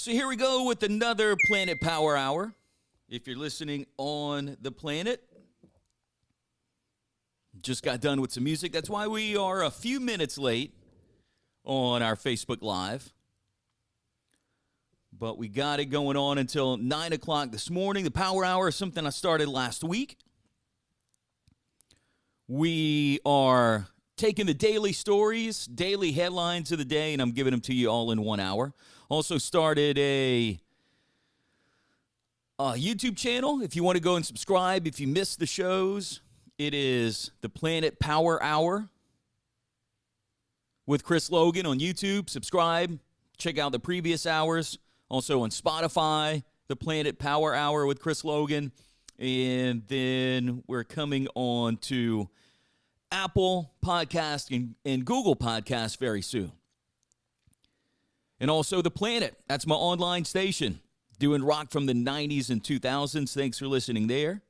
So here we go with another Planet Power Hour. If you're listening on the planet, just got done with some music. That's why we are a few minutes late on our Facebook Live. But we got it going on until 9 o'clock this morning. The Power Hour is something I started last week. We are taking the daily stories, daily headlines of the day, and I'm giving them to you all in 1 hour. Also started a YouTube channel. If you want to go and subscribe, if you missed the shows, it is the Planet Power Hour with Chris Logan on YouTube. Subscribe. Check out the previous hours. Also on Spotify, the Planet Power Hour with Chris Logan. And then we're coming on to Apple Podcast and Google Podcast very soon. And also The Planet. That's my online station. Doing rock from the 90s and 2000s. Thanks for listening there.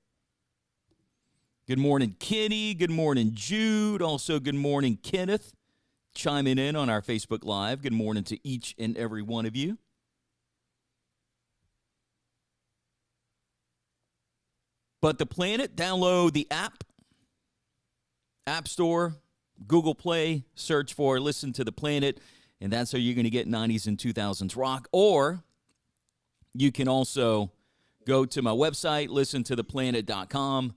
Good morning, Kenny. Good morning, Jude. Also, good morning, Kenneth. Chiming in on our Facebook Live. Good morning to each and every one of you. But The Planet, download the App Store, Google Play, search for Listen to The Planet, and that's how you're going to get 90s and 2000s rock. Or you can also go to my website, listentotheplanet.com,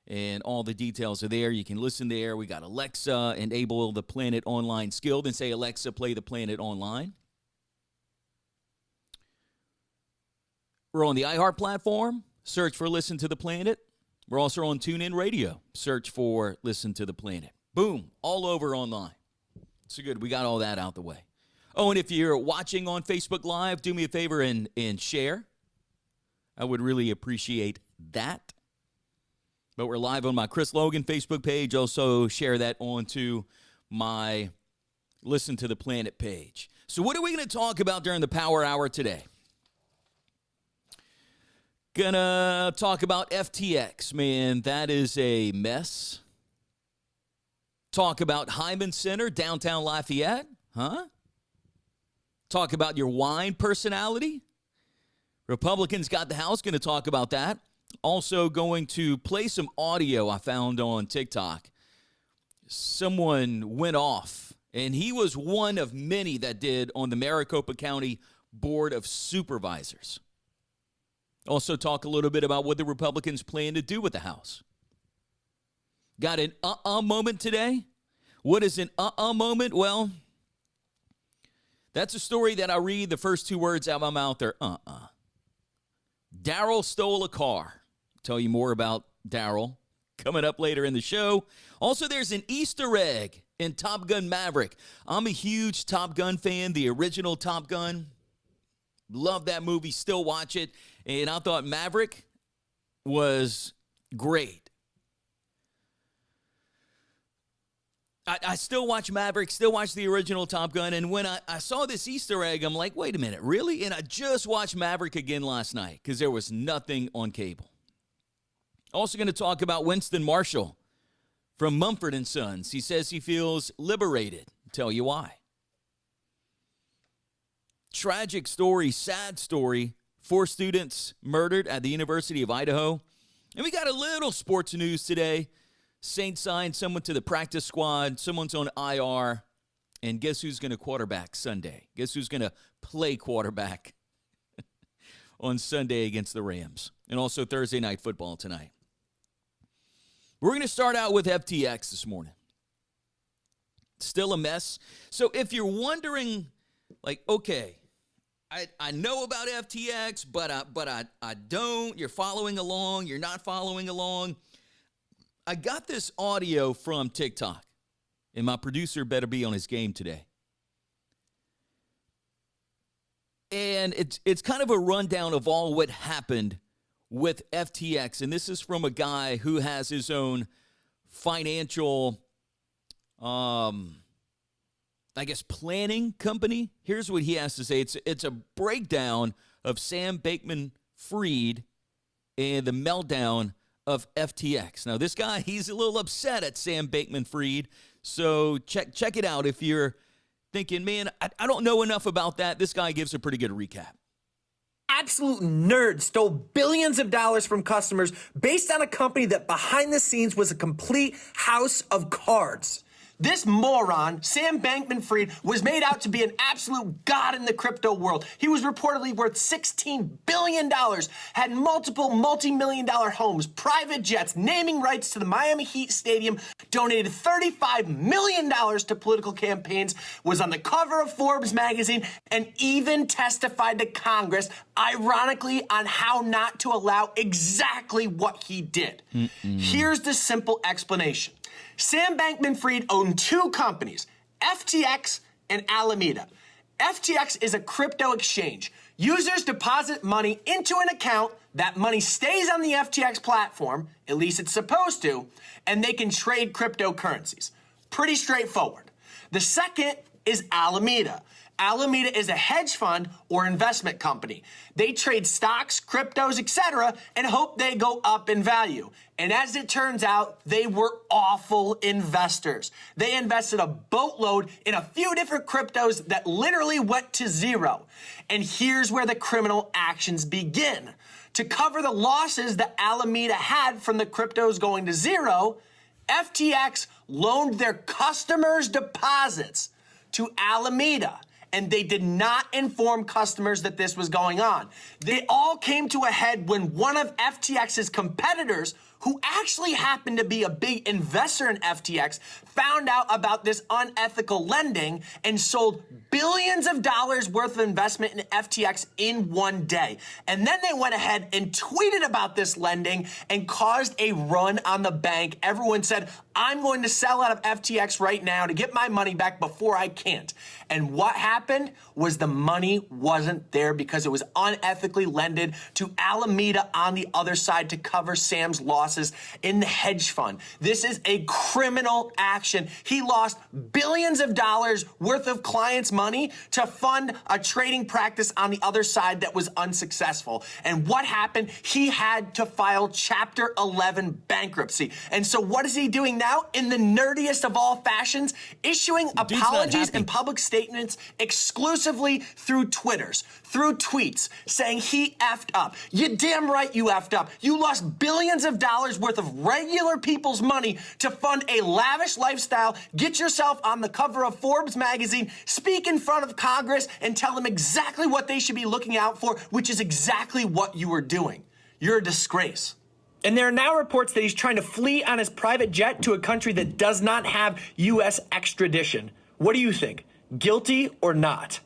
and all the details are there. You can listen there. We got Alexa, enable the Planet Online skill, then say, Alexa, play the Planet Online. We're on the iHeart platform. Search for Listen to the Planet. We're also on TuneIn Radio. Search for Listen to the Planet. Boom, all over online. So good, we got all that out the way. Oh, and if you're watching on Facebook Live, do me a favor and share. I would really appreciate that. But we're live on my Chris Logan Facebook page. Also share that onto my Listen to the Planet page. So what are we going to talk about during the Power Hour today? Gonna talk about FTX, man. That is a mess. Talk about Heymann Center, downtown Lafayette, huh? Talk about your wine personality. Republicans got the House, going to talk about that. Also going to play some audio I found on TikTok. Someone went off, and he was one of many that did on the Maricopa County Board of Supervisors. Also talk a little bit about what the Republicans plan to do with the House. Got an moment today? What is an moment? Well, that's a story that I read. The first two words out of my mouth are Darrell stole a car. I'll tell you more about Darrell coming up later in the show. Also, there's an Easter egg in Top Gun Maverick. I'm a huge Top Gun fan, the original Top Gun. Love that movie, still watch it. And I thought Maverick was great. I still watch Maverick, still watch the original Top Gun. And when I saw this Easter egg, I'm like, wait a minute, really? And I just watched Maverick again last night because there was nothing on cable. Also going to talk about Winston Marshall from Mumford and Sons. He says he feels liberated. I'll tell you why. Tragic story, sad story. 4 students murdered at the University of Idaho. And we got a little sports news today. Saints signed someone to the practice squad. Someone's on IR. And guess who's going to quarterback Sunday? Guess who's going to play quarterback on Sunday against the Rams? And also Thursday night football tonight. We're going to start out with FTX this morning. Still a mess. So if you're wondering, like, okay, I know about FTX, but I don't. You're following along. You're not following along. I got this audio from TikTok, and my producer better be on his game today. And it's kind of a rundown of all what happened with FTX. And this is from a guy who has his own financial planning company. Here's what he has to say. It's a breakdown of Sam Bankman-Fried and the meltdown of FTX. Now, this guy, he's a little upset at Sam Bankman-Fried. So check it out if you're thinking, man, I don't know enough about that. This guy gives a pretty good recap. Absolute nerd stole billions of dollars from customers based on a company that behind the scenes was a complete house of cards. This moron, Sam Bankman-Fried, was made out to be an absolute god in the crypto world. He was reportedly worth $16 billion, had multiple multi-million-dollar homes, private jets, naming rights to the Miami Heat Stadium, donated $35 million to political campaigns, was on the cover of Forbes magazine, and even testified to Congress, ironically, on how not to allow exactly what he did. Here's the simple explanation. Sam Bankman-Fried owned two companies, FTX and Alameda. FTX is a crypto exchange. Users deposit money into an account, that money stays on the FTX platform, at least it's supposed to, and they can trade cryptocurrencies. Pretty straightforward. The second is Alameda. Alameda is a hedge fund or investment company. They trade stocks, cryptos, etc., and hope they go up in value. And as it turns out, they were awful investors. They invested a boatload in a few different cryptos that literally went to zero. And here's where the criminal actions begin. To cover the losses that Alameda had from the cryptos going to zero, FTX loaned their customers' deposits to Alameda, and they did not inform customers that this was going on. They all came to a head when one of FTX's competitors, who actually happened to be a big investor in FTX, found out about this unethical lending and sold billions of dollars worth of investment in FTX in one day. And then they went ahead and tweeted about this lending and caused a run on the bank. Everyone said, I'm going to sell out of FTX right now to get my money back before I can't. And what happened was the money wasn't there because it was unethically lended to Alameda on the other side to cover Sam's losses in the hedge fund. This is a criminal action. He lost billions of dollars worth of clients' money to fund a trading practice on the other side that was unsuccessful. And what happened? He had to file Chapter 11 bankruptcy. And so what is he doing now? In the nerdiest of all fashions, issuing apologies and public statements exclusively through Twitters, through tweets, saying he effed up. You damn right you effed up. You lost billions of dollars worth of regular people's money to fund a lavish lifestyle, get yourself on the cover of Forbes magazine, speak in front of Congress, and tell them exactly what they should be looking out for, which is exactly what you were doing. You're a disgrace. And there are now reports that he's trying to flee on his private jet to a country that does not have U.S. extradition. What do you think? Guilty or not?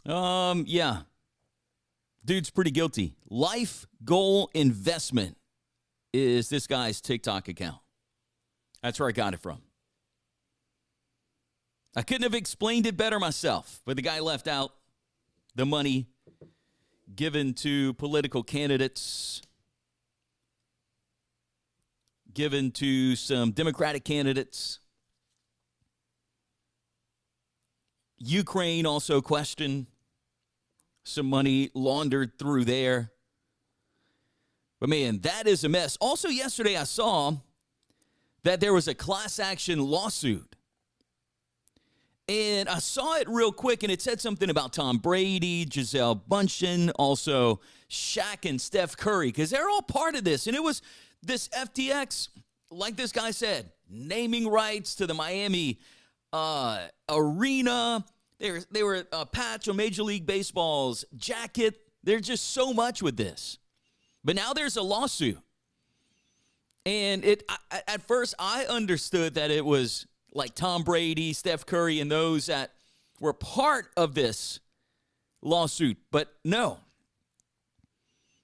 Yeah. Dude's pretty guilty. Life Goal Investment is this guy's TikTok account. That's where I got it from. I couldn't have explained it better myself, but the guy left out the money given to political candidates, given to some Democratic candidates. Ukraine also questioned some money laundered through there. But man, that is a mess. Also yesterday I saw that there was a class action lawsuit. And I saw it real quick, and it said something about Tom Brady, Gisele Bündchen, also Shaq and Steph Curry, because they're all part of this. And it was this FTX, like this guy said, naming rights to the Miami arena. They were a patch on Major League Baseball's jacket. There's just so much with this. But now there's a lawsuit. And at first I understood that it was like Tom Brady, Steph Curry, and those that were part of this lawsuit. But no.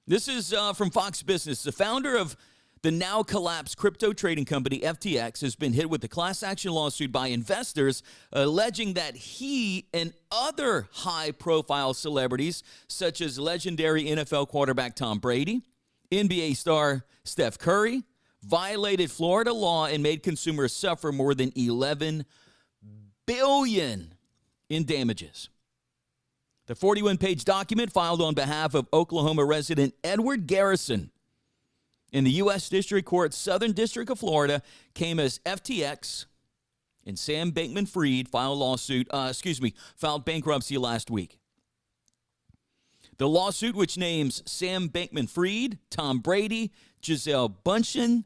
This is from Fox Business. The founder of the now collapsed crypto trading company FTX has been hit with a class action lawsuit by investors alleging that he and other high-profile celebrities, such as legendary NFL quarterback Tom Brady, NBA star Steph Curry, violated Florida law and made consumers suffer more than $11 billion in damages. The 41-page document filed on behalf of Oklahoma resident Edward Garrison in the U.S. District Court, Southern District of Florida, came as FTX And Sam Bankman-Fried filed bankruptcy last week. The lawsuit, which names Sam Bankman-Fried, Tom Brady, Gisele Bündchen,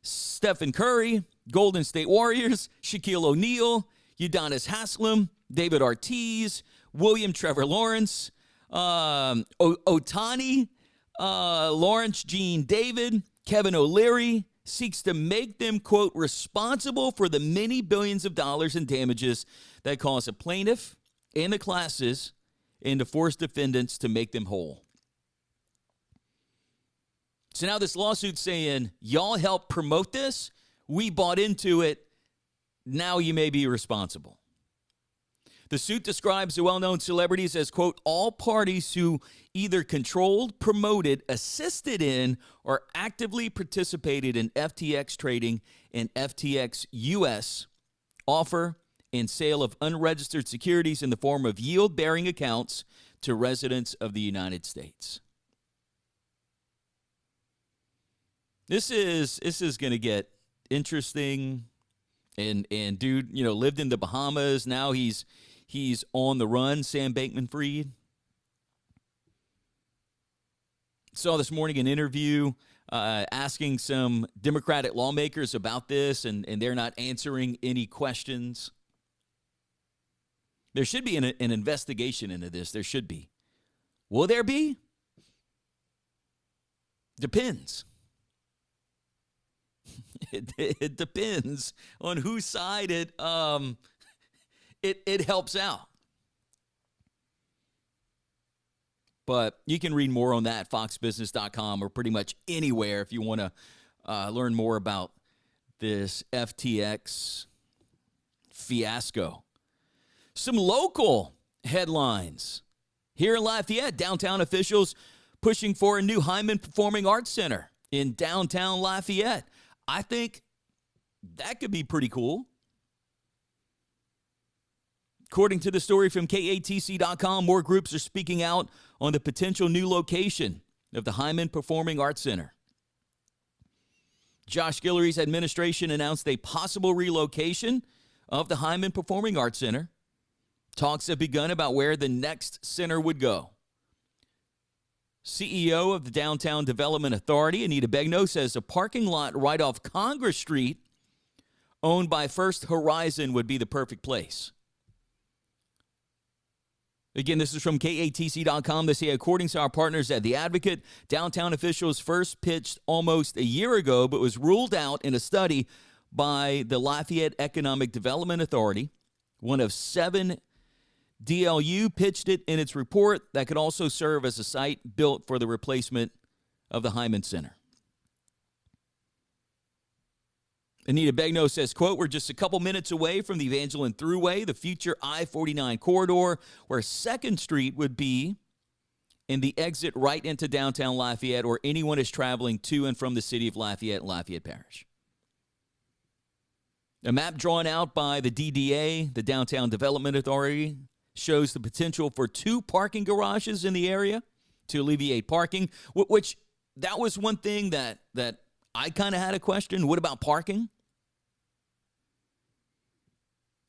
Stephen Curry, Golden State Warriors, Shaquille O'Neal, Udonis Haslem, David Ortiz, William Trevor Lawrence, Otani, Lawrence Gene David, Kevin O'Leary, seeks to make them, quote, responsible for the many billions of dollars in damages that cause a plaintiff and the classes and to force defendants to make them whole. So now this lawsuit's saying, y'all helped promote this, we bought into it, now you may be responsible. The suit describes the well-known celebrities as, quote, all parties who either controlled, promoted, assisted in, or actively participated in FTX trading and FTX US offer and sale of unregistered securities in the form of yield-bearing accounts to residents of the United States. This is going to get interesting. And dude, lived in the Bahamas. Now he's on the run, Sam Bankman-Fried. Saw this morning an interview asking some Democratic lawmakers about this, and they're not answering any questions. There should be an investigation into this. There should be. Will there be? Depends. It depends on whose side it helps out. But you can read more on that at foxbusiness.com or pretty much anywhere if you want to learn more about this FTX fiasco. Some local headlines. Here in Lafayette, downtown officials pushing for a new Heymann Performing Arts Center in downtown Lafayette. I think that could be pretty cool. According to the story from KATC.com, more groups are speaking out on the potential new location of the Heymann Performing Arts Center. Josh Guillory's administration announced a possible relocation of the Heymann Performing Arts Center. Talks have begun about where the next center would go. CEO of the Downtown Development Authority, Anita Begnaud, says a parking lot right off Congress Street owned by First Horizon would be the perfect place. Again, this is from KATC.com. They say, according to our partners at The Advocate, downtown officials first pitched almost a year ago, but was ruled out in a study by the Lafayette Economic Development Authority. One of 7 DLU pitched it in its report that could also serve as a site built for the replacement of the Heymann Center. Anita Begnaud says, quote, we're just a couple minutes away from the Evangeline Thruway, the future I-49 corridor, where 2nd Street would be in the exit right into downtown Lafayette, or anyone is traveling to and from the city of Lafayette and Lafayette Parish. A map drawn out by the DDA, the Downtown Development Authority, shows the potential for 2 parking garages in the area to alleviate parking, which that was one thing that I kind of had a question. What about parking?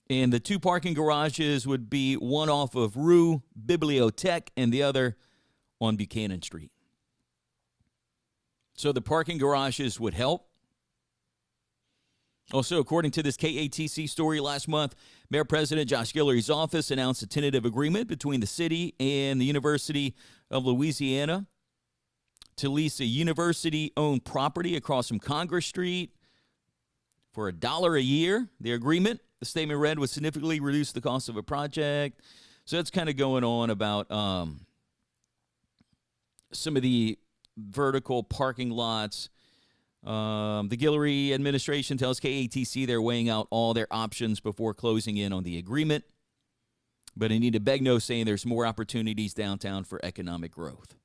And the 2 parking garages would be one off of Rue Bibliothèque and the other on Buchanan Street. So the parking garages would help. Also, according to this KATC story last month, Mayor President Josh Guillory's office announced a tentative agreement between the city and the University of Louisiana to lease a university-owned property across from Congress Street for $1 a year. The agreement, the statement read, would significantly reduce the cost of a project. So that's kind of going on about some of the vertical parking lots. The Guillory administration tells KATC they're weighing out all their options before closing in on the agreement. But Anita Begnaud saying there's more opportunities downtown for economic growth.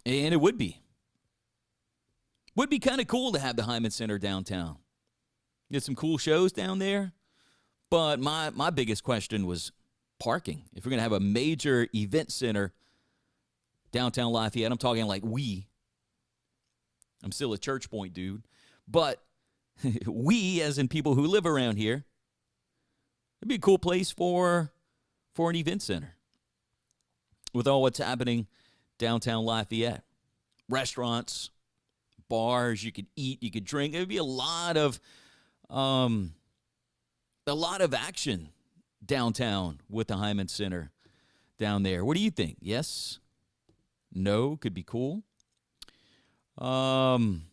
And it would be. Would be kind of cool to have the Heymann Center downtown. Get some cool shows down there. But my biggest question was parking. If we're going to have a major event center downtown Lafayette, I'm talking like I'm still a Church Point dude. But we, as in people who live around here, it'd be a cool place for an event center with all what's happening downtown Lafayette. Restaurants, bars, you could eat, you could drink. It would be a lot of action downtown with the Heymann Center down there. What do you think? Yes? No? Could be cool. John,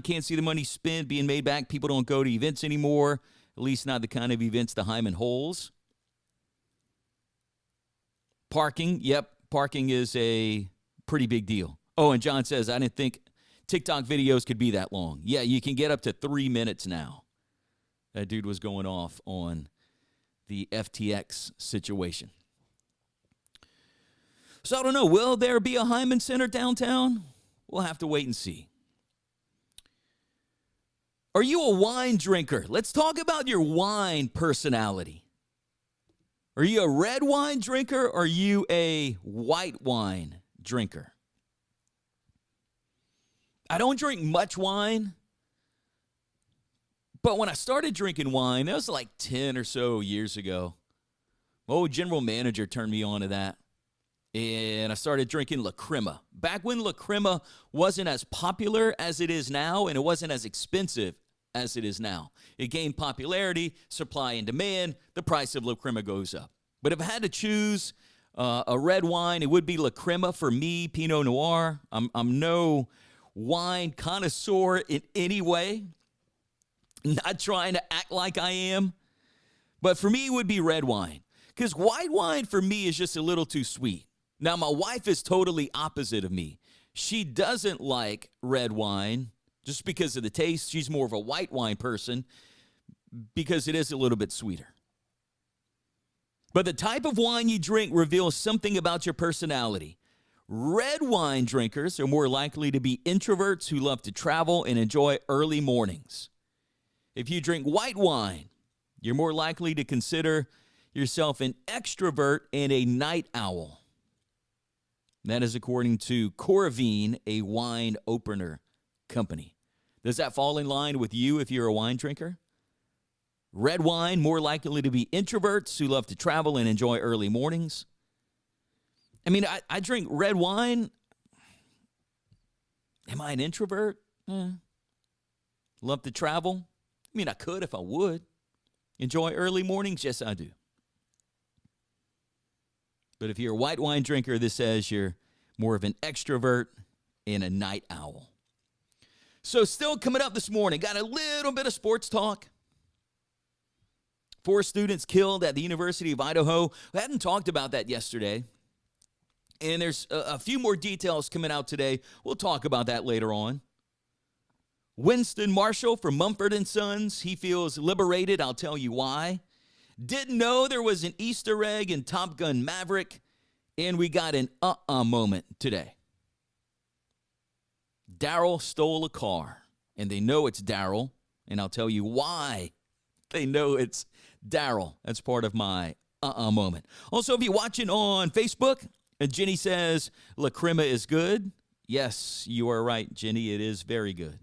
can't see the money spent being made back. People don't go to events anymore, at least not the kind of events the Heymann holds. Parking, yep, parking is a pretty big deal. Oh, and John says, I didn't think TikTok videos could be that long. Yeah, you can get up to 3 minutes now. That dude was going off on the FTX situation. So I don't know, will there be a Heymann Center downtown? We'll have to wait and see. Are you a wine drinker? Let's talk about your wine personality. Are you a red wine drinker or are you a white wine drinker? I don't drink much wine, but when I started drinking wine, that was like 10 or so years ago. My old general manager turned me on to that, and I started drinking La Crema. Back when La Crema wasn't as popular as it is now, and it wasn't as expensive as it is now. It gained popularity, supply and demand, the price of La Crema goes up. But if I had to choose a red wine, it would be La Crema for me, Pinot Noir. I'm no wine connoisseur in any way. Not trying to act like I am. But for me, it would be red wine. Because white wine for me is just a little too sweet. Now, my wife is totally opposite of me. She doesn't like red wine just because of the taste. She's more of a white wine person because it is a little bit sweeter. But the type of wine you drink reveals something about your personality. Red wine drinkers are more likely to be introverts who love to travel and enjoy early mornings. If you drink white wine, you're more likely to consider yourself an extrovert and a night owl. That is according to Coravine, a wine opener company. Does that fall in line with you if you're a wine drinker? Red wine, more likely to be introverts who love to travel and enjoy early mornings. I mean, I drink red wine. Am I an introvert? Love to travel? I mean, I could if I would. Enjoy early mornings? Yes, I do. But if you're a white wine drinker, this says you're more of an extrovert and a night owl. So still coming up this morning, got a little bit of sports talk. 4 students killed at the University of Idaho. We hadn't talked about that yesterday. And there's a few more details coming out today. We'll talk about that later on. Winston Marshall from Mumford & Sons, he feels liberated. I'll tell you why. Didn't know there was an Easter egg in Top Gun Maverick. And we got an moment today. Darrell stole a car. And they know it's Darrell. And I'll tell you why they know it's Darrell. That's part of my moment. Also, if you're watching on Facebook, Jenny says, La Crema is good. Yes, you are right, Jenny. It is very good.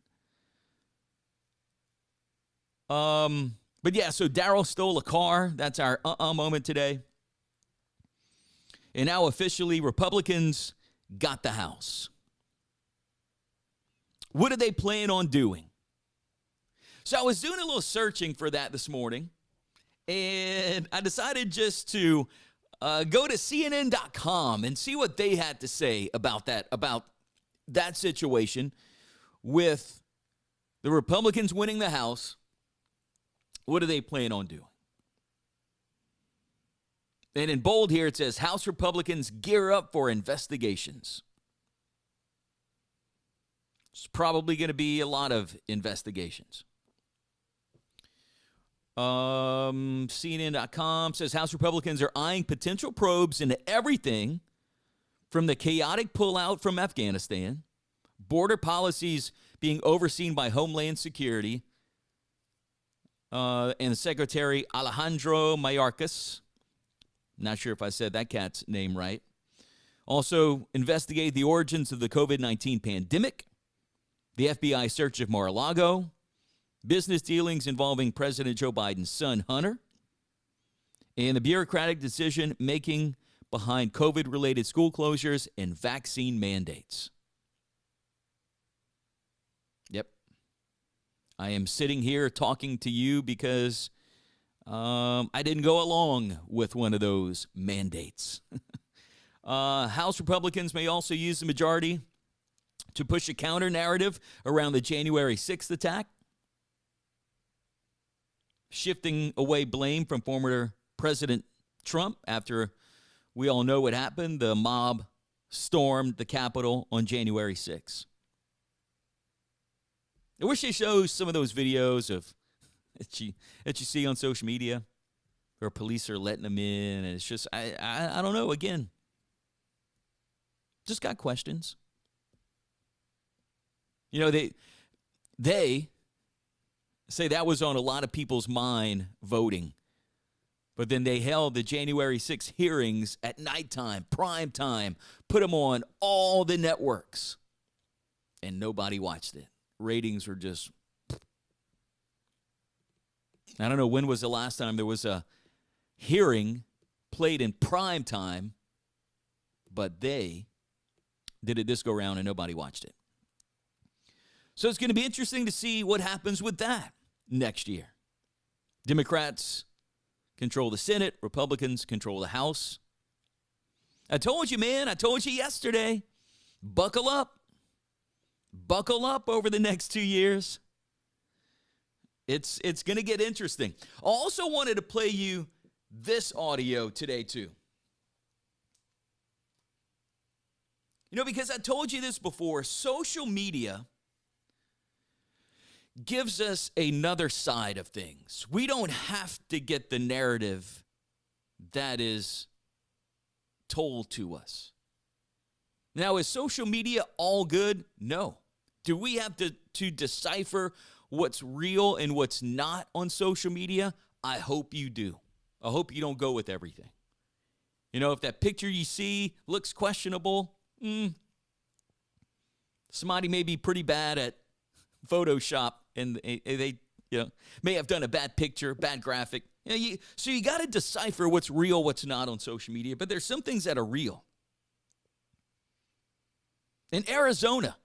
But yeah, so Darrell stole a car. That's our moment today. And now officially, Republicans got the House. What do they plan on doing? So I was doing a little searching for that this morning, and I decided just to go to CNN.com and see what they had to say about that situation with the Republicans winning the House. What do they plan on doing? And in bold here, it says, House Republicans gear up for investigations. It's probably going to be a lot of investigations. CNN.com says House Republicans are eyeing potential probes into everything from the chaotic pullout from Afghanistan, border policies being overseen by Homeland Security, and Secretary Alejandro Mayorkas. Not sure if I said that cat's name right. Also, investigate the origins of the COVID-19 pandemic, the FBI search of Mar-a-Lago, business dealings involving President Joe Biden's son, Hunter, and the bureaucratic decision-making behind COVID-related school closures and vaccine mandates. Yep. I am sitting here talking to you because I didn't go along with one of those mandates. House Republicans may also use the majority to push a counter-narrative around the January 6th attack, shifting away blame from former President Trump after we all know what happened. The mob stormed the Capitol on January 6th. I wish they show some of those videos of that you see on social media where police are letting them in, and it's just, I don't know, again, just got questions. You know, they say that was on a lot of people's mind voting, but then they held the January 6th hearings at nighttime, prime time, put them on all the networks, and nobody watched it. Ratings were just, I don't know, when was the last time there was a hearing played in prime time, but they did it this go round and nobody watched it. So it's going to be interesting to see what happens with that next year. Democrats control the Senate. Republicans control the House. I told you, man. I told you yesterday. Buckle up. Buckle up over the next 2 years. It's going to get interesting. I also wanted to play you this audio today, too. You know, because I told you this before, social media gives us another side of things. We don't have to get the narrative that is told to us. Now, is social media all good? No. Do we have to decipher what's real and what's not on social media? I hope you do. I hope you don't go with everything. You know, if that picture you see looks questionable, somebody may be pretty bad at Photoshop, and they may have done a bad picture, bad graphic. So you got to decipher what's real, what's not on social media. But there's some things that are real. In Arizona,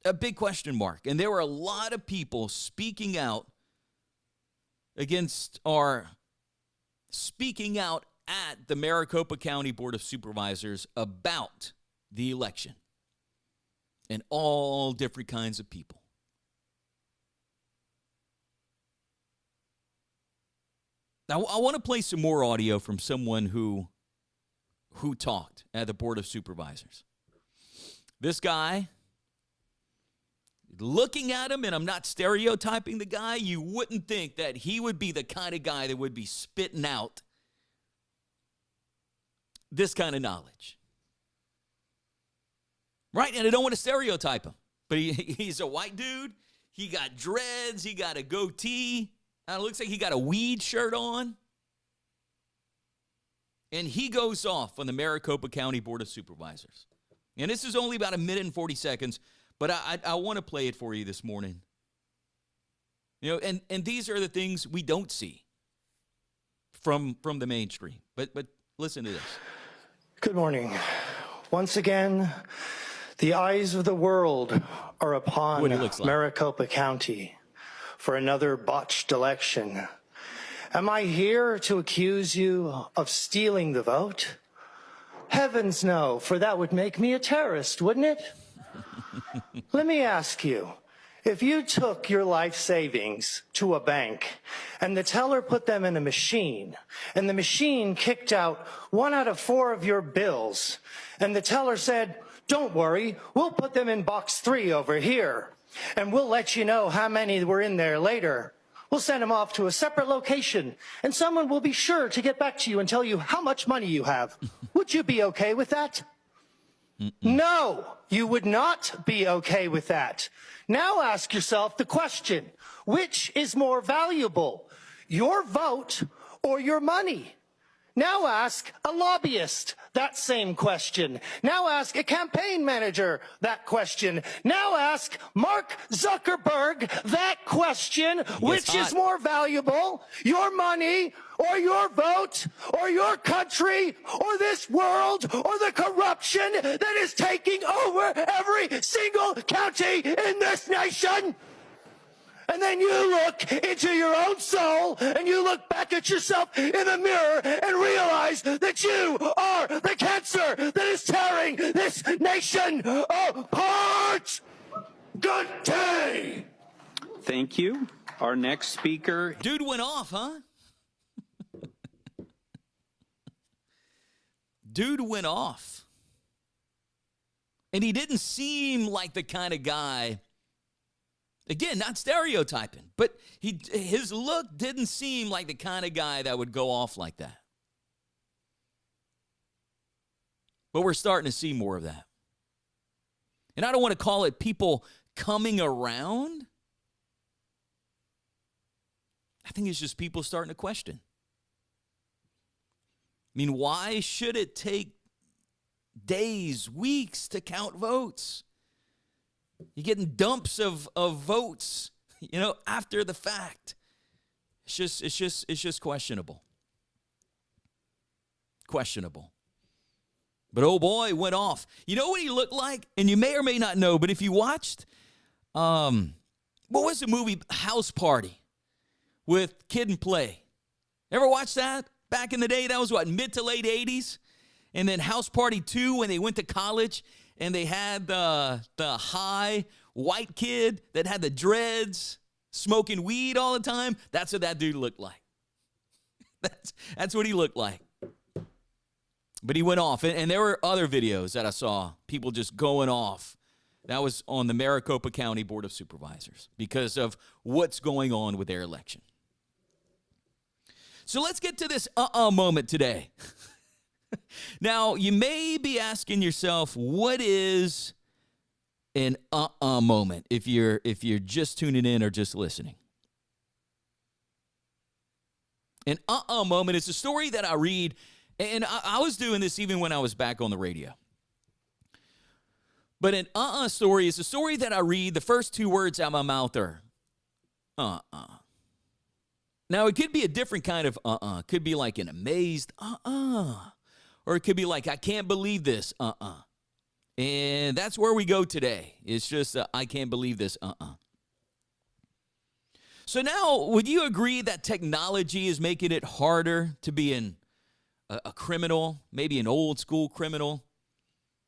a big question mark. And there were a lot of people speaking out at the Maricopa County Board of Supervisors about the election. And all different kinds of people. Now, I want to play some more audio from someone who talked at the Board of Supervisors. This guy, looking at him, and I'm not stereotyping the guy, you wouldn't think that he would be the kind of guy that would be spitting out this kind of knowledge. Right? And I don't want to stereotype him, but he's a white dude. He got dreads. He got a goatee. It looks like he got a weed shirt on. And he goes off on the Maricopa County Board of Supervisors. And this is only about 1 minute and 40 seconds, but I want to play it for you this morning. You know, and these are the things we don't see from the mainstream. But listen to this. Good morning. Once again, the eyes of the world are upon Maricopa County for another botched election. Am I here to accuse you of stealing the vote? Heavens no, for that would make me a terrorist, wouldn't it? Let me ask you, if you took your life savings to a bank and the teller put them in a machine and the machine kicked out 1 out of 4 of your bills and the teller said, "Don't worry, we'll put them in box 3 over here and we'll let you know how many were in there later. We'll send them off to a separate location and someone will be sure to get back to you and tell you how much money you have." Would you be okay with that? No, you would not be okay with that. Now ask yourself the question, which is more valuable, your vote or your money? Now ask a lobbyist that same question. Now ask a campaign manager that question. Now ask Mark Zuckerberg that question. Which is more valuable, your money or your vote or your country or this world or the corruption that is taking over every single county in this nation? And then you look into your own soul and you look back at yourself in the mirror and realize that you are the cancer that is tearing this nation apart. Good day. Thank you. Our next speaker. Dude went off, huh? Dude went off. And he didn't seem like the kind of guy. Again, not stereotyping, but his look didn't seem like the kind of guy that would go off like that. But we're starting to see more of that. And I don't want to call it people coming around. I think it's just people starting to question. I mean, why should it take days, weeks to count votes? You're getting dumps of votes, after the fact. It's just questionable. Questionable. But oh boy, went off. You know what he looked like? And you may or may not know, but if you watched, what was the movie House Party with Kid and Play? Ever watch that? Back in the day, that was what, mid to late 80s? And then House Party 2 when they went to college. And they had the high white kid that had the dreads, smoking weed all the time. That's what that dude looked like. That's what he looked like. But he went off. And there were other videos that I saw, people just going off. That was on the Maricopa County Board of Supervisors because of what's going on with their election. So let's get to this moment today. Now, you may be asking yourself, what is an moment if you're just tuning in or just listening? An moment is a story that I read, and I was doing this even when I was back on the radio. But an story is a story that I read, the first two words out of my mouth are Now, it could be a different kind of It could be like an amazed Or it could be like, I can't believe this, And that's where we go today. It's just, I can't believe this, So now, would you agree that technology is making it harder to be a criminal, maybe an old school criminal?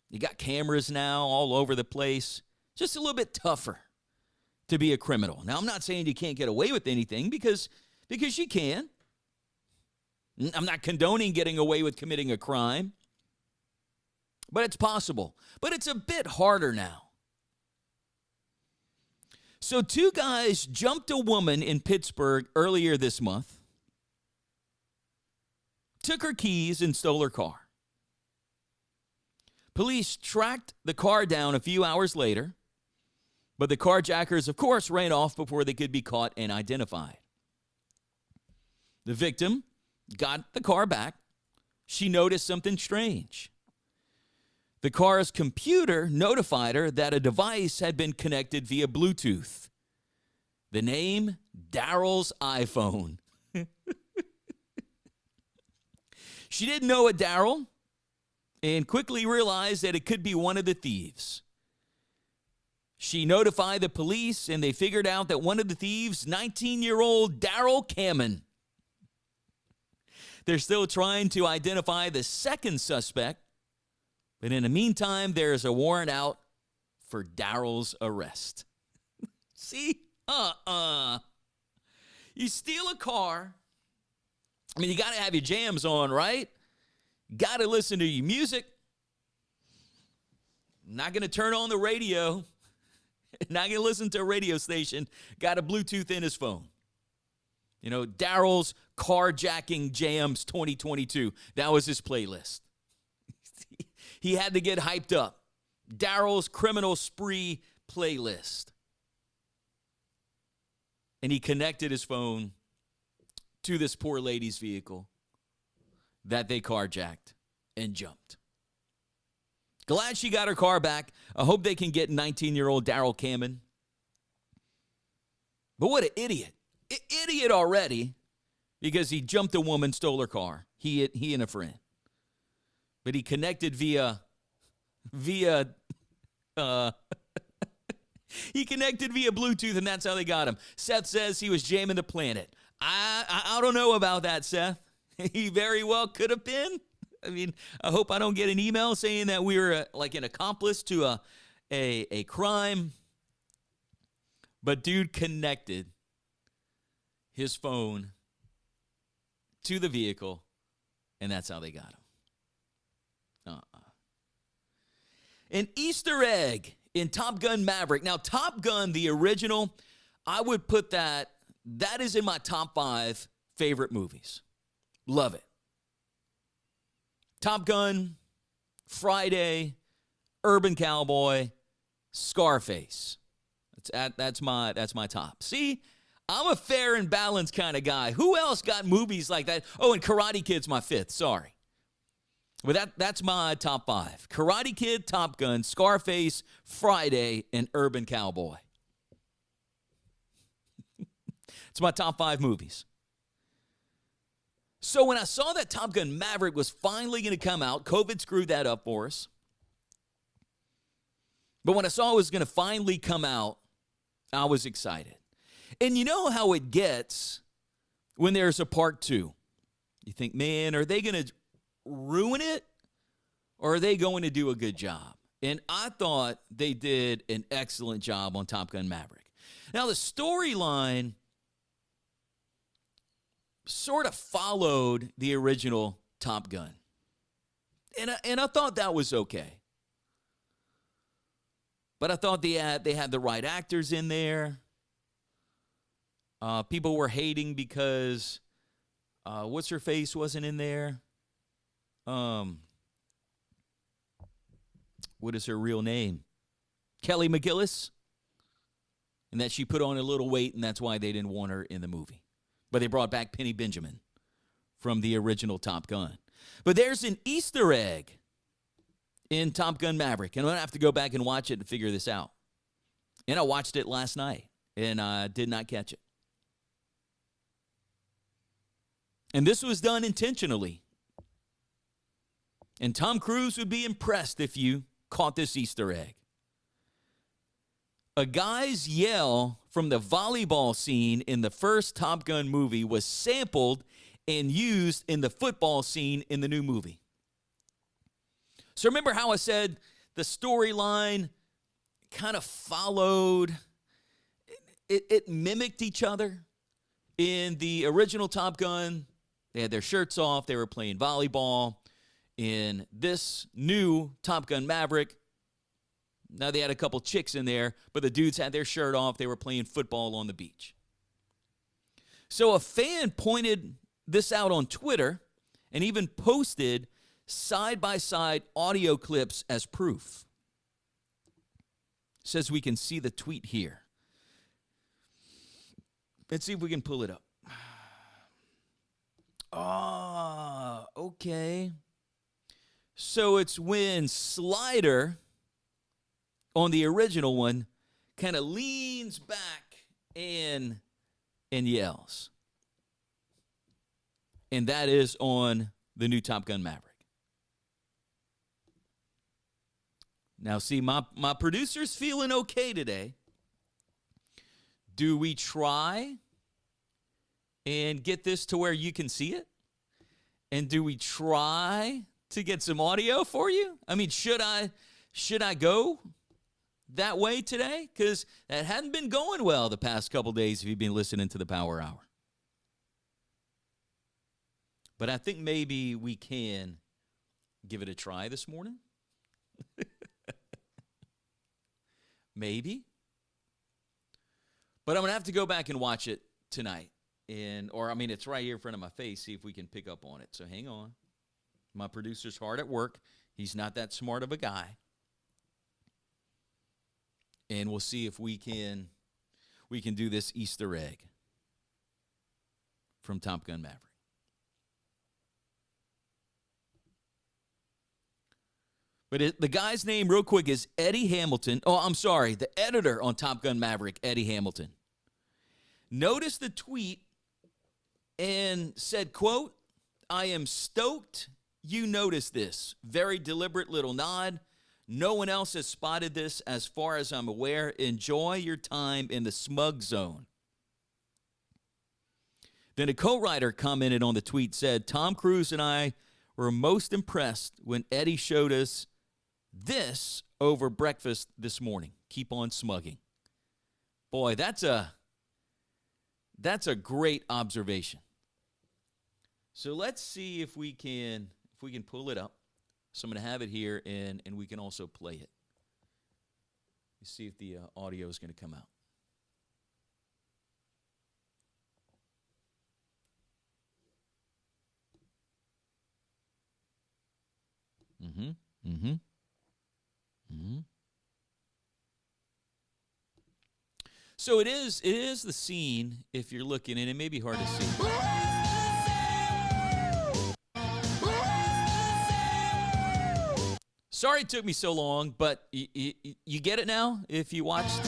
You got cameras now all over the place. Just a little bit tougher to be a criminal. Now, I'm not saying you can't get away with anything because you can. I'm not condoning getting away with committing a crime, but it's possible. But it's a bit harder now. So 2 guys jumped a woman in Pittsburgh earlier this month, took her keys, and stole her car. Police tracked the car down a few hours later, but the carjackers, of course, ran off before they could be caught and identified. The victim got the car back. She noticed something strange. The car's computer notified her that a device had been connected via Bluetooth. The name, Darrell's iPhone. She didn't know a Darrell and quickly realized that it could be one of the thieves. She notified the police, and they figured out that one of the thieves, 19-year-old Darrell Heymann. They're still trying to identify the second suspect, but in the meantime, there's a warrant out for Darrell's arrest. See? You steal a car. I mean, you got to have your jams on, right? Got to listen to your music. Not going to turn on the radio. Not going to listen to a radio station. Got a Bluetooth in his phone. Darrell's Carjacking Jams 2022. That was his playlist. He had to get hyped up. Darrell's Criminal Spree playlist. And he connected his phone to this poor lady's vehicle. that they carjacked and jumped. Glad she got her car back. I hope they can get 19-year-old Darrell Heymann. But what an idiot. Idiot already because he jumped a woman, stole her car. He and a friend. But he connected via he connected via Bluetooth, and that's how they got him. Seth says he was jamming the planet. I don't know about that, Seth. He very well could have been. I mean, I hope I don't get an email saying that we were like an accomplice to a crime. But dude connected his phone to the vehicle, and that's how they got him. An Easter egg in Top Gun Maverick. Now, Top Gun, the original, I would put that is in my top 5 favorite movies. Love it. Top Gun, Friday, Urban Cowboy, Scarface. That's my top. See, I'm a fair and balanced kind of guy. Who else got movies like that? Oh, and Karate Kid's my 5th. Sorry. But that's my top 5. Karate Kid, Top Gun, Scarface, Friday, and Urban Cowboy. It's my top 5 movies. So when I saw that Top Gun Maverick was finally going to come out, COVID screwed that up for us. But when I saw it was going to finally come out, I was excited. And you know how it gets when there's a part 2. You think, man, are they going to ruin it or are they going to do a good job? And I thought they did an excellent job on Top Gun Maverick. Now, the storyline sort of followed the original Top Gun. And I thought that was okay. But I thought they had the right actors in there. People were hating because what's her face wasn't in there. What is her real name? Kelly McGillis. And that she put on a little weight, and that's why they didn't want her in the movie. But they brought back Penny Benjamin from the original Top Gun. But there's an Easter egg in Top Gun Maverick, and I'm going to have to go back and watch it and figure this out. And I watched it last night, and I did not catch it. And this was done intentionally. And Tom Cruise would be impressed if you caught this Easter egg. A guy's yell from the volleyball scene in the first Top Gun movie was sampled and used in the football scene in the new movie. So remember how I said the storyline kind of followed, it mimicked each other? In the original Top Gun, they had their shirts off, they were playing volleyball. In this new Top Gun Maverick, now they had a couple chicks in there, but the dudes had their shirt off. They were playing football on the beach. So a fan pointed this out on Twitter and even posted side-by-side audio clips as proof. Says we can see the tweet here. Let's see if we can pull it up. Okay. So it's when Slider on the original one kind of leans back and yells. And that is on the new Top Gun Maverick. Now, see, my producer's feeling okay today. Do we try and get this to where you can see it? And do we try to get some audio for you? I mean, should I go that way today? Because that hadn't been going well the past couple days if you've been listening to the Power Hour. But I think maybe we can give it a try this morning. Maybe. But I'm going to have to go back and watch it tonight. It's right here in front of my face, see if we can pick up on it. So hang on. My producer's hard at work. He's not that smart of a guy. And we'll see if we can do this Easter egg from Top Gun Maverick. But the guy's name, real quick, is Eddie Hamilton. Oh, I'm sorry, the editor on Top Gun Maverick, Eddie Hamilton. Noticed the tweet and said, quote, "I am stoked you noticed this. Very deliberate little nod. No one else has spotted this as far as I'm aware. Enjoy your time in the smug zone." Then a co-writer commented on the tweet, said, "Tom Cruise and I were most impressed when Eddie showed us this over breakfast this morning. Keep on smugging." Boy, that's a great observation. So let's see if we can pull it up. So I'm going to have it here, and we can also play it. Let's see if the audio is going to come out. So it is the scene, if you're looking, and it may be hard to see. Sorry it took me so long, but you get it now if you watched.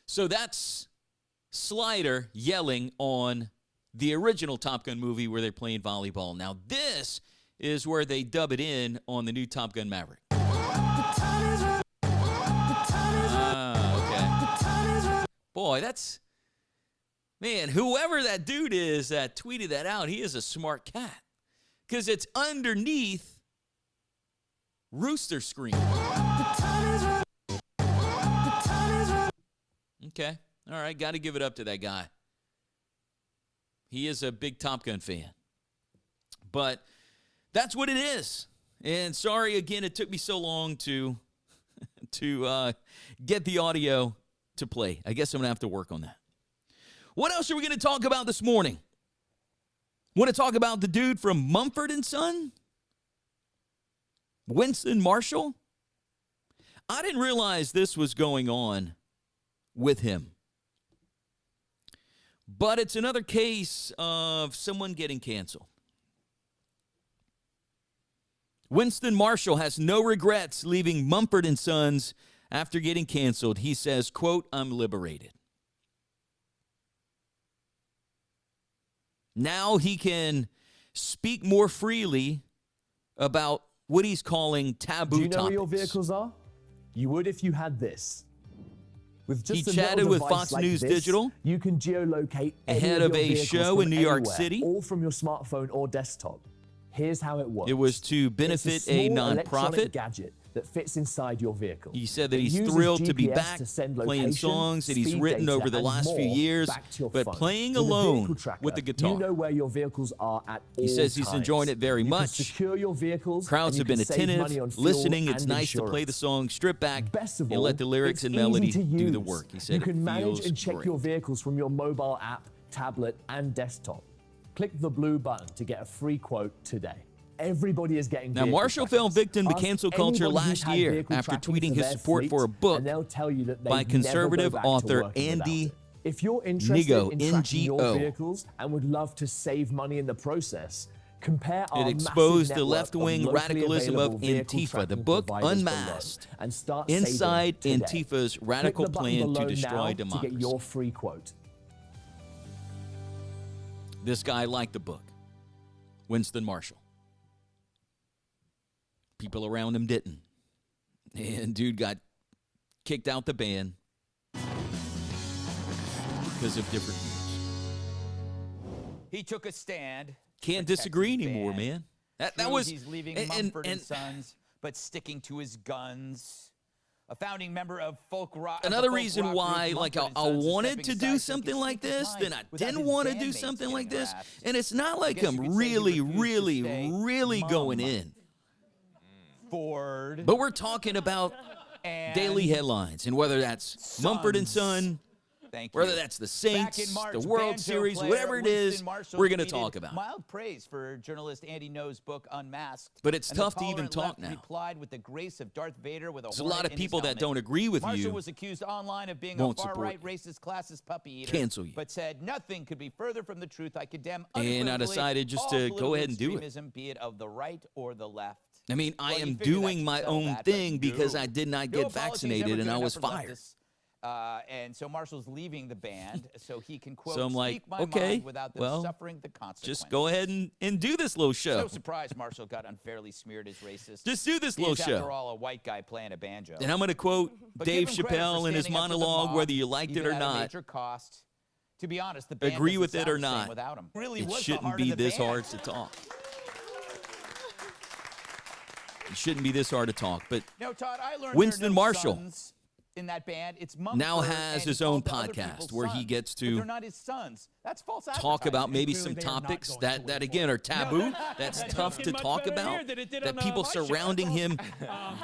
So that's Slider yelling on the original Top Gun movie where they're playing volleyball. Now this is where they dub it in on the new Top Gun Maverick. Okay. Boy, man, whoever that dude is that tweeted that out, he is a smart cat. Because it's underneath Rooster Scream. Okay. All right, got to give it up to that guy. He is a big Top Gun fan. But that's what it is. And sorry, again, it took me so long to get the audio to play. I guess I'm going to have to work on that. What else are we going to talk about this morning? Want to talk about the dude from Mumford & Son? Winston Marshall? I didn't realize this was going on with him. But it's another case of someone getting canceled. Winston Marshall has no regrets leaving Mumford & Sons after getting canceled. He says, quote, "I'm liberated." Now he can speak more freely about what he's calling taboo topics. Do you know where your vehicles are? You would if you had this. With just he chatted with Fox like News this, Digital you can geolocate ahead of a show in New York City, all from your smartphone or desktop. Here's how it works. It was to benefit a nonprofit gadget that fits inside your vehicle. He said that he's thrilled to be back playing songs that he's written over the last few years, but playing alone with the guitar. You know where your vehicles are at all He says he's enjoying it very much. Secure your vehicles. Crowds have been attentive, listening. It's nice to play the song stripped back and let the lyrics and melody do the work. He said you can manage and check great. your vehicles from your mobile app, tablet, and desktop. Click the blue button to get a free quote today. Everybody is getting now. Marshall fell victim to cancel culture last year after tweeting his support for a book by conservative author Andy If you're interested Nigo, in tracking your NGO. vehicles and would love to save money in the process, compare our It exposed the massive left-wing network of radicalism of locally available vehicle Antifa. The tracking book providers Unmasked, below and start Inside saving today. Antifa's Click radical the button plan to below destroy now democracy. to get your free quote. This guy liked the book. Winston Marshall. People around him didn't. And dude got kicked out the band because of different views. He took a stand. Can't disagree anymore, man. That was he's leaving Mumford and Sons, but sticking to his guns. A founding member of folk rock. Another reason why, like, I wanted to do something like this, then I didn't want to do something like this, and it's not like I'm really going in. Ford. But we're talking about daily headlines, and whether that's Mumford & Son Thank you. Whether that's the Back Saints, in March, the World banjo Series, player whatever it is, Winston Marshall we're going to tweeted talk about. Mild praise for journalist Andy Ngo's book Unmasked. But it's and the tough to even tolerant talk left now. Replied with the grace of Darth Vader with a There's a lot of people that don't agree with Marshall you. was accused online of being won't a support far-right, you. racist, classist puppy eater. Cancel you. But said nothing could be further from the truth. I condemn And I unequivocally decided just all to go political ahead and do it. extremism, be it of the right or the left. I mean, I Well, you am figured that doing should my settle own that, but thing because no. I did not No get apology is ever vaccinated good and I enough was for fired. leftists. And so Marshall's leaving the band so he can, quote, So I'm like, speak my okay, mind without them well, suffering the consequences. Just go ahead and do this little show. So surprised Marshall got unfairly smeared as racist. Just do this He little is, after show. all, a white guy playing a banjo. And I'm going to quote But Dave give him credit for Chappelle in his standing up to the monologue, mob, whether you liked it even or at a not. major cost. To be honest, the band Agree doesn't with it sound or the same not. without him. Really It was the shouldn't heart be of the this band. hard to talk. It shouldn't be this hard to talk. But No, Todd, I learned Winston there are no Marshall sons in that band. It's Mumford, now has and his he own called the other podcast people's where he sons, gets but to they're not his sons. That's false talk advertising. about maybe Clearly some they are not topics going that, to win again, for are it. taboo. That's That's tough to looking much talk better about. here than it did That on, people my show. surrounding him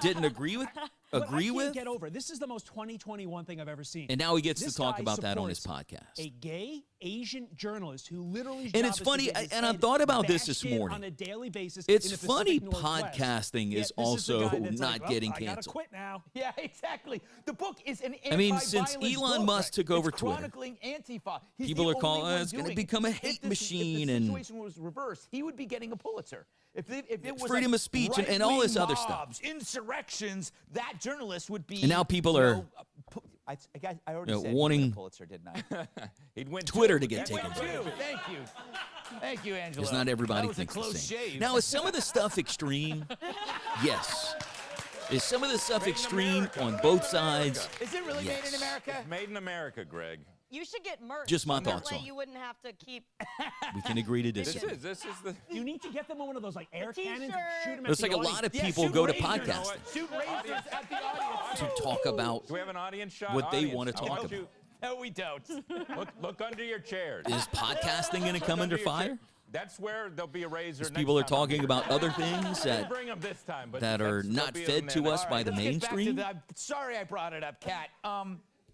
didn't agree with. What I Agree can't with. get over. This is the most 2021 thing I've ever seen. And now he gets This to talk guy about that on his supports podcast. A gay Asian journalist who literally. And it's funny, and I thought about this morning. On a daily basis. It's in the funny Pacific Northwest. podcasting Yet is this the also guy that's not like, getting I gotta canceled. quit now. Yeah, exactly. The book is an I mean, since anti-violence Elon book. Musk took over It's Twitter, chronicling Antifa. He's people the are calling, only one it's gonna doing it. become a If hate this- machine If and- the situation was reversed, he would be getting a Pulitzer. If it was freedom like of speech and all this right-wing other stuff. mobs, insurrections, that journalist would be. And now people you are, know, I already said wanting he'd win a Pulitzer, didn't I? He'd win Twitter two. to get He'd win taken two. down. Thank you. Thank you, Angelo. Because not everybody that was thinks a close the same. shave. Now, is some of the stuff extreme? Yes. Is some of the stuff extreme on both sides? Is it really made in Yes. America? Made in America, Greg. You should get merch. Just my That thoughts way on it. you wouldn't have to keep. We can agree to This disagree. is the. You need to get them on one of those like air cannons. And T-shirt. shoot them at There's the like a audience. lot of Yeah, people shoot go to razors. podcasting Shoot razors at the audience. to talk about Do we have an audience shot? what they Audience, want to I talk want about. you- No, we don't. Look under your chairs. Is podcasting going to Look come under your fire? chair. That's where there'll be a razor. Because next people are time. talking about other things Didn't that bring 'em this time, but that are they'll not be fed in to there. us All by right, the Let's get back to mainstream. I'm sorry I brought it up, Kat.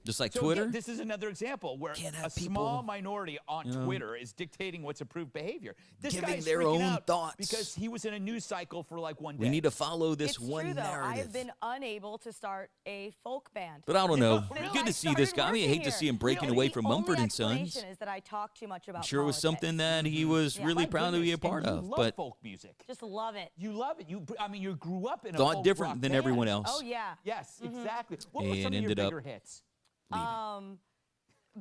Just like So Twitter. again, this is another example where Can't a have small people, minority on Twitter is dictating what's approved behavior. This giving guy's their freaking own out thoughts. because he was in a news cycle for like one day. We need to follow this It's one true though. I narrative. have been unable to start a folk band. But I don't know. No, Good I to see this started guy. I mean, I working hate to here. see him breaking The away only from Mumford and Sons. explanation is that I talk too much about I'm sure it was politics. something that he was Yeah. really My proud to be a goodness, part and of. you love But folk music. Just love it. You love it. I mean, you grew up in a thought folk different rock than band. everyone else. Oh yeah. Yes, exactly. What were some And of your ended up bigger hits?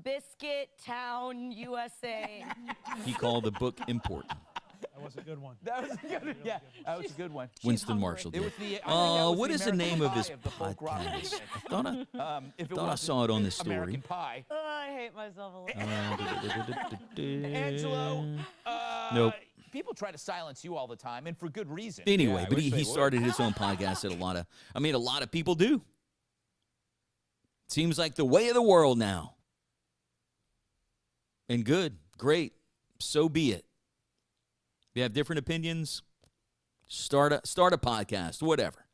Biscuit Town, USA. He called the book important. That was a good one. That was a good. Yeah, that was a good one. Winston Marshall It did. was the. I think that was What the is the American name of Pie his the folk rock podcast? movement. I thought I If it thought I wasn't saw it on this story. American Pie. Oh, I hate myself a little. Angelo. Nope. People try to silence you all the time, and for good reason. Anyway, Yeah, I but wish he they would. started his own podcast that a lot of people do. Seems like the way of the world now. And good, great, so be it. If you have different opinions, start a podcast, whatever.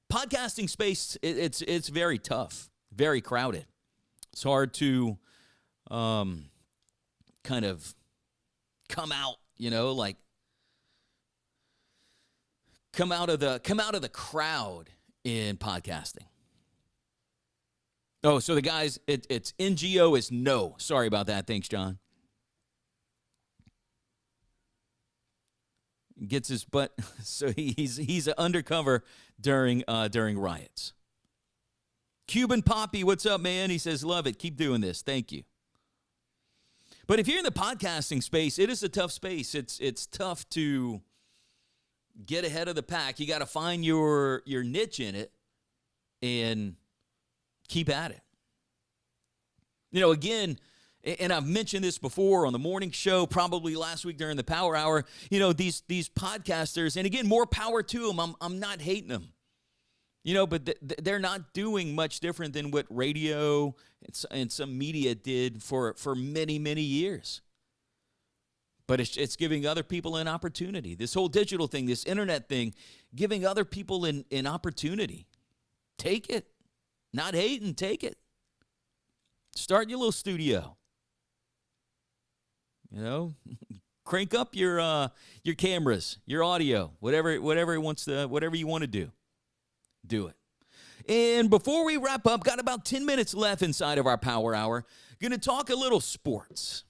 Podcasting space, it's very tough, very crowded. It's hard to kind of come out, like come out of the crowd in podcasting. Oh, so the guys, it's NGO is no. Sorry about that. Thanks, John. Gets his butt, so he's undercover during riots. Cuban Poppy, what's up, man? He says, love it. Keep doing this. Thank you. But if you're in the podcasting space, it is a tough space. It's tough to get ahead of the pack. You got to find your niche in it and keep at it. Again, and I've mentioned this before on the morning show, probably last week during the Power Hour, these podcasters, and again, more power to them. I'm not hating them. But they're not doing much different than what radio and some media did for many, many years. But it's giving other people an opportunity. This whole digital thing, this internet thing, giving other people an opportunity. Take it. Not hate and take it. Start your little studio. You know, crank up your cameras, your audio, whatever you want to do. Do it. And before we wrap up, got about 10 minutes left inside of our Power Hour. Going to talk a little sports.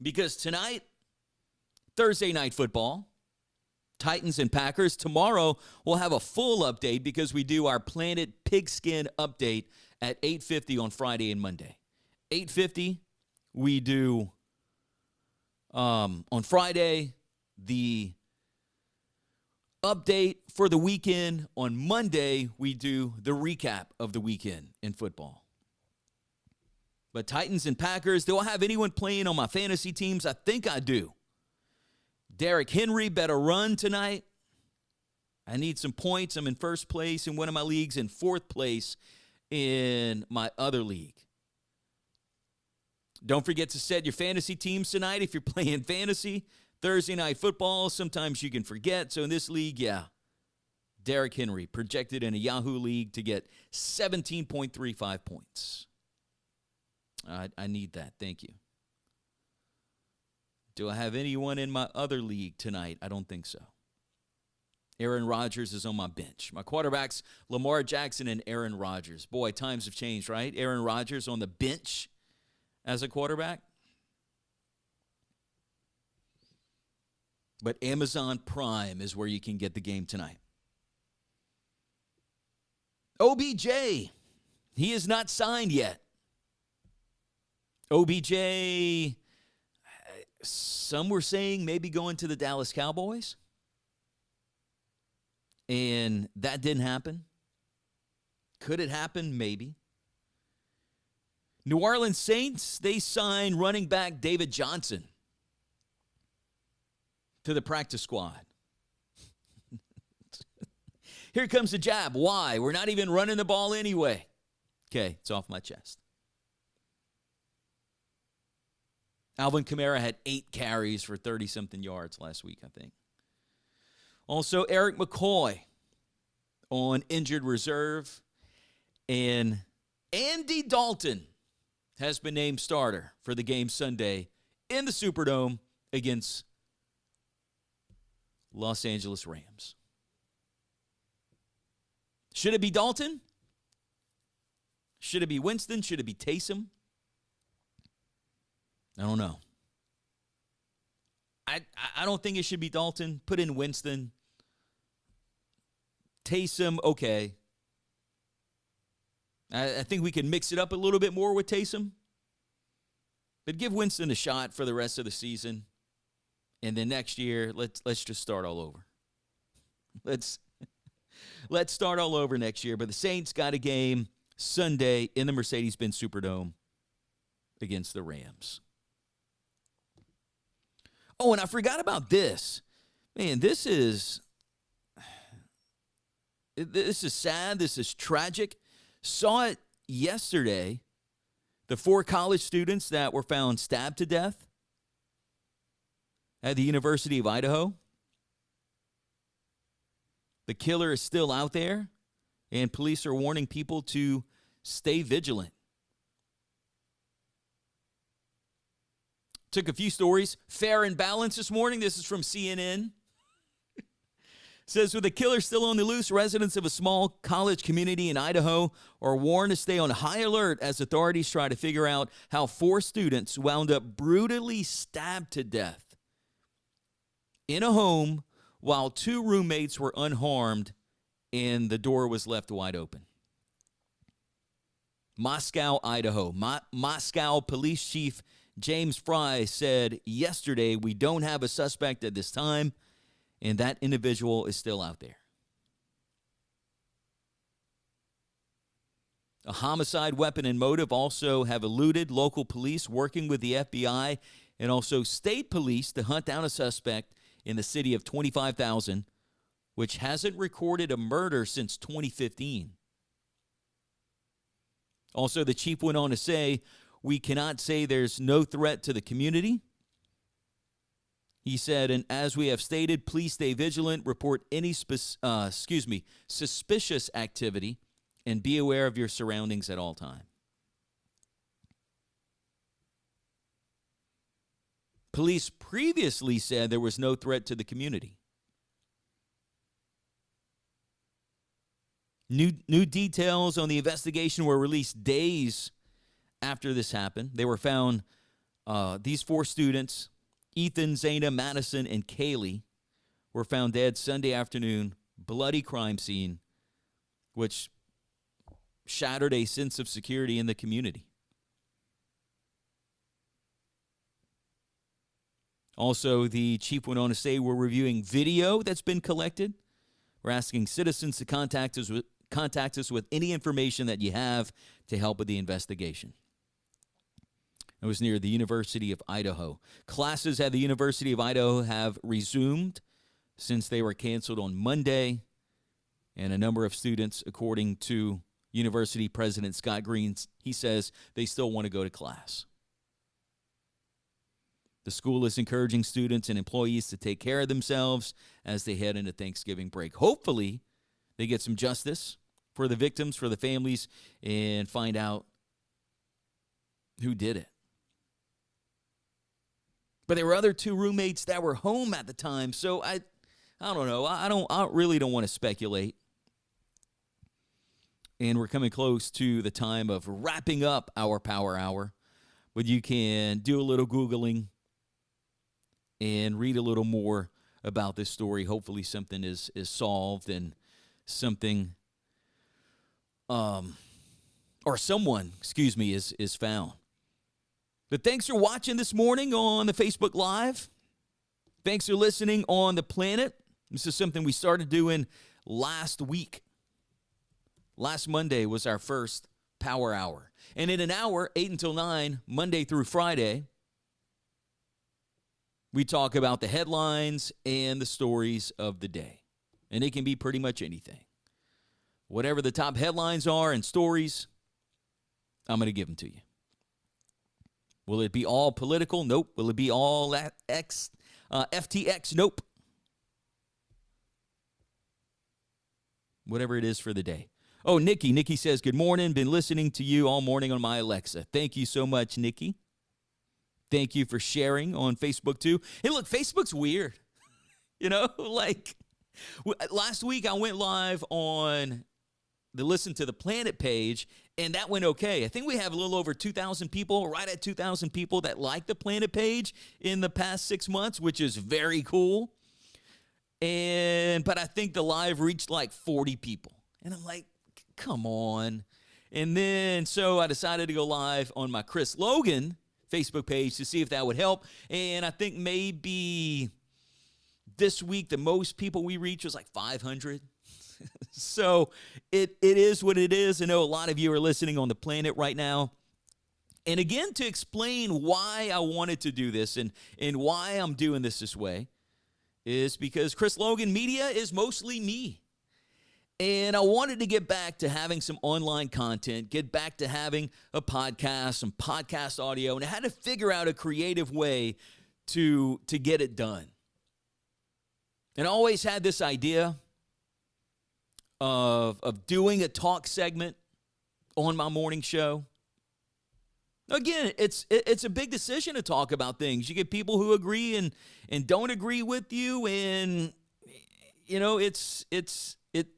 Because tonight, Thursday night football, Titans and Packers. Tomorrow, we'll have a full update because we do our Planet Pigskin update at 8:50 on Friday and Monday. 8:50, we do on Friday the update for the weekend. On Monday, we do the recap of the weekend in football. But Titans and Packers, do I have anyone playing on my fantasy teams? I think I do. Derrick Henry better run tonight. I need some points. I'm in first place in one of my leagues and fourth place in my other league. Don't forget to set your fantasy teams tonight if you're playing fantasy. Thursday night football, sometimes you can forget. So in this league, yeah, Derrick Henry projected in a Yahoo league to get 17.35 points. I need that. Thank you. Do I have anyone in my other league tonight? I don't think so. Aaron Rodgers is on my bench. My quarterbacks, Lamar Jackson and Aaron Rodgers. Boy, times have changed, right? Aaron Rodgers on the bench as a quarterback. But Amazon Prime is where you can get the game tonight. OBJ, he is not signed yet. OBJ, some were saying maybe going to the Dallas Cowboys. And that didn't happen. Could it happen? Maybe. New Orleans Saints, they signed running back David Johnson to the practice squad. Here comes the jab. Why? We're not even running the ball anyway. Okay, it's off my chest. Alvin Kamara had 8 carries for 30-something yards last week, I think. Also, Eric McCoy on injured reserve. And Andy Dalton has been named starter for the game Sunday in the Superdome against Los Angeles Rams. Should it be Dalton? Should it be Winston? Should it be Taysom? I don't know. I don't think it should be Dalton. Put in Winston. Taysom, okay. I think we can mix it up a little bit more with Taysom. But give Winston a shot for the rest of the season. And then next year, let's just start all over. Let's start all over next year. But the Saints got a game Sunday in the Mercedes-Benz Superdome against the Rams. Oh, and I forgot about this. Man, this is sad. This is tragic. Saw it yesterday. The 4 college students that were found stabbed to death at the University of Idaho. The killer is still out there, and police are warning people to stay vigilant. Took a few stories. Fair and balanced this morning. This is from CNN. Says, with the killer still on the loose, residents of a small college community in Idaho are warned to stay on high alert as authorities try to figure out how 4 students wound up brutally stabbed to death in a home while 2 roommates were unharmed and the door was left wide open. Moscow, Idaho. Moscow Police Chief James Fry said yesterday, we don't have a suspect at this time, and that individual is still out there. A homicide weapon and motive also have eluded local police working with the FBI and also state police to hunt down a suspect in the city of 25,000, which hasn't recorded a murder since 2015. Also, the chief went on to say, we cannot say there's no threat to the community. He said, and as we have stated, please stay vigilant, report any suspicious activity, and be aware of your surroundings at all times. Police previously said there was no threat to the community. New details on the investigation were released days after this happened. They were found, these 4 students, Ethan, Zayna, Madison, and Kaylee, were found dead Sunday afternoon, bloody crime scene, which shattered a sense of security in the community. Also, the chief went on to say, we're reviewing video that's been collected. We're asking citizens to contact us with any information that you have to help with the investigation. It was near the University of Idaho. Classes at the University of Idaho have resumed since they were canceled on Monday, and a number of students, according to University President Scott Green, he says they still want to go to class. The school is encouraging students and employees to take care of themselves as they head into Thanksgiving break. Hopefully, they get some justice for the victims, for the families, and find out who did it. But there were other 2 roommates that were home at the time, so I don't know. I really don't want to speculate. And we're coming close to the time of wrapping up our Power Hour, but you can do a little Googling and read a little more about this story. Hopefully something is solved and something, or someone, is found. But thanks for watching this morning on the Facebook Live. Thanks for listening on the Planet. This is something we started doing last week. Last Monday was our first Power Hour. And in an hour, 8 until 9, Monday through Friday, we talk about the headlines and the stories of the day. And it can be pretty much anything. Whatever the top headlines are and stories, I'm going to give them to you. Will it be all political? Nope. Will it be all FTX? Nope. Whatever it is for the day. Oh, Nikki says, good morning. Been listening to you all morning on my Alexa. Thank you so much, Nikki. Thank you for sharing on Facebook, too. Hey, look, Facebook's weird. Like last week I went live on the Listen to the Planet page, and that went okay. I think we have a little over 2,000 people, right at 2,000 people that like the Planet page in the past 6 months, which is very cool. But I think the live reached like 40 people. And I'm like, come on. And then, so I decided to go live on my Chris Logan Facebook page to see if that would help. And I think maybe this week, the most people we reached was like 500. So it is what it is. I know a lot of you are listening on the Planet right now. And again, to explain why I wanted to do this and why I'm doing this way is because Chris Logan Media is mostly me. And I wanted to get back to having some online content, get back to having a podcast, some podcast audio, and I had to figure out a creative way to get it done. And I always had this idea of doing a talk segment on my morning show. Again, it's a big decision to talk about things. You get people who agree and don't agree with you, and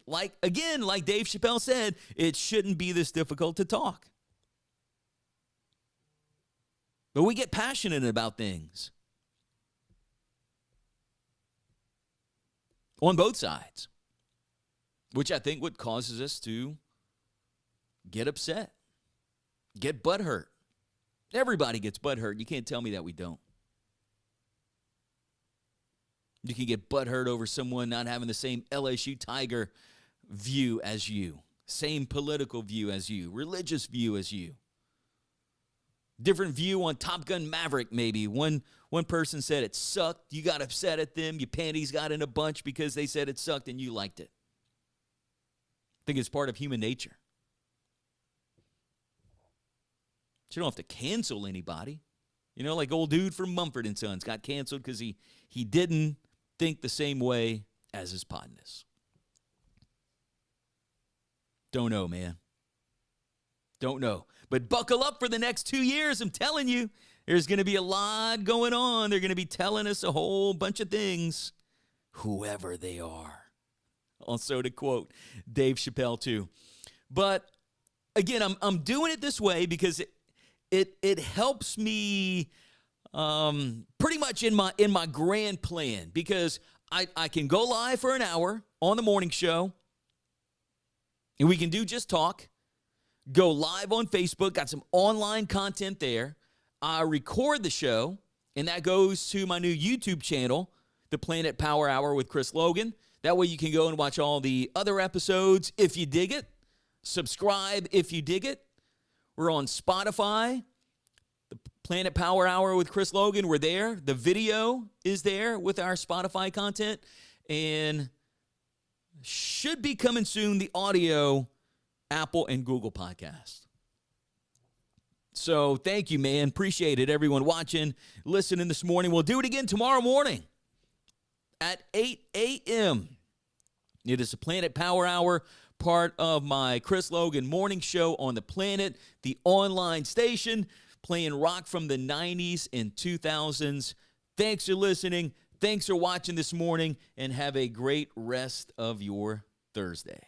like Dave Chappelle said, it shouldn't be this difficult to talk. But we get passionate about things on both sides, which I think what causes us to get upset, get butthurt. Everybody gets butthurt. You can't tell me that we don't. You can get butthurt over someone not having the same LSU Tiger view as you, same political view as you, religious view as you. Different view on Top Gun Maverick, maybe. One person said it sucked. You got upset at them. Your panties got in a bunch because they said it sucked and you liked it. I think it's part of human nature. You don't have to cancel anybody. Like old dude from Mumford and Sons got canceled because he didn't think the same way as his partners. Don't know, man. Don't know. But buckle up for the next 2 years. I'm telling you, There's going to be a lot going on. They're going to be telling us a whole bunch of things, whoever they are. Also, to quote Dave Chappelle, too. But again, I'm doing it this way because it helps me pretty much in my grand plan, because I can go live for an hour on the morning show, and we can do just talk. Go live on Facebook, got some online content there. I record the show, and that goes to my new YouTube channel, The Planet Power Hour with Chris Logan. That way you can go and watch all the other episodes if you dig it. Subscribe if you dig it. We're on Spotify, The Planet Power Hour with Chris Logan. We're there. The video is there with our Spotify content. And should be coming soon, the audio, Apple and Google Podcasts. So thank you, man. Appreciate it, everyone watching, listening this morning. We'll do it again tomorrow morning at 8 a.m. It is the Planet Power Hour, part of my Chris Logan morning show on the Planet, the online station, playing rock from the 90s and 2000s. Thanks for listening. Thanks for watching this morning, and have a great rest of your Thursday.